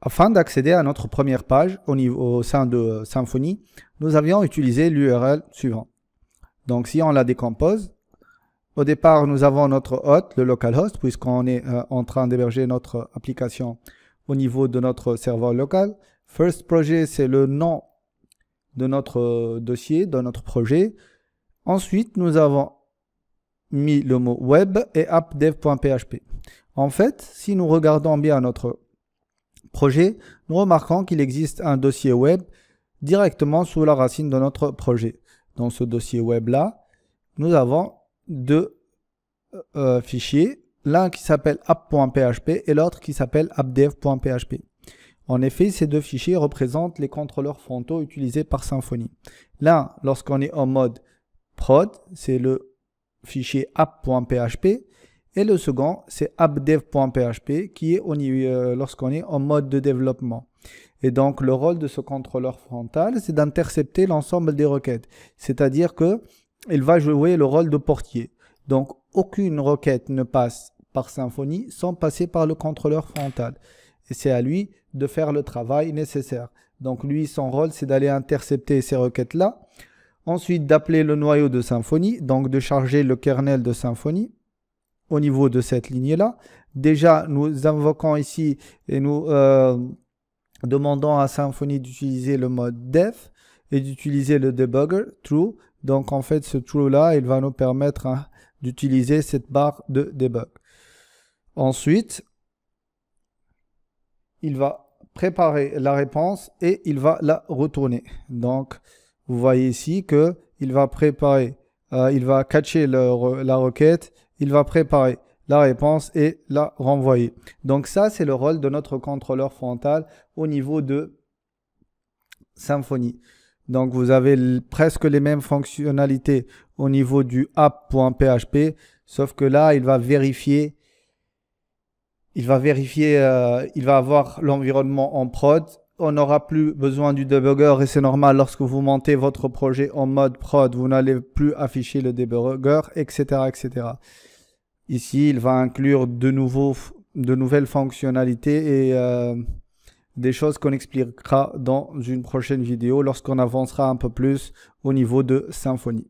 Afin d'accéder à notre première page au sein de Symfony, nous avions utilisé l'URL suivant. Donc si on la décompose, au départ nous avons notre hôte, le localhost, puisqu'on est en train d'héberger notre application au niveau de notre serveur local. First Project, c'est le nom de notre dossier, de notre projet. Ensuite, nous avons mis le mot web et appdev.php. En fait, si nous regardons bien notre projet, nous remarquons qu'il existe un dossier web directement sous la racine de notre projet. Dans ce dossier web là, nous avons deux fichiers, l'un qui s'appelle app.php et l'autre qui s'appelle appdev.php. En effet, ces deux fichiers représentent les contrôleurs frontaux utilisés par Symfony. L'un, lorsqu'on est en mode prod, c'est le fichier app.php et le second, c'est appdev.php qui est lorsqu'on est en mode de développement. Et donc, le rôle de ce contrôleur frontal, c'est d'intercepter l'ensemble des requêtes. C'est-à-dire que il va jouer le rôle de portier. Donc, aucune requête ne passe par Symfony sans passer par le contrôleur frontal. Et c'est à lui de faire le travail nécessaire. Donc, lui, son rôle, c'est d'aller intercepter ces requêtes-là. Ensuite, d'appeler le noyau de Symfony, donc de charger le kernel de Symfony au niveau de cette lignée-là. Déjà, nous invoquons ici et nous demandons à Symfony d'utiliser le mode def et d'utiliser le debugger true. Donc, en fait, ce true-là, il va nous permettre d'utiliser cette barre de debug. Ensuite, il va préparer la réponse et il va la retourner. Donc, vous voyez ici que il va préparer, il va catcher la requête, il va préparer la réponse et la renvoyer. Donc ça, c'est le rôle de notre contrôleur frontal au niveau de Symfony. Donc vous avez presque les mêmes fonctionnalités au niveau du app.php, sauf que là, il va vérifier, il va avoir l'environnement en prod. On n'aura plus besoin du debugger et c'est normal, lorsque vous montez votre projet en mode prod, vous n'allez plus afficher le debugger, etc., etc. Ici, il va inclure de nouvelles fonctionnalités et des choses qu'on expliquera dans une prochaine vidéo lorsqu'on avancera un peu plus au niveau de Symfony.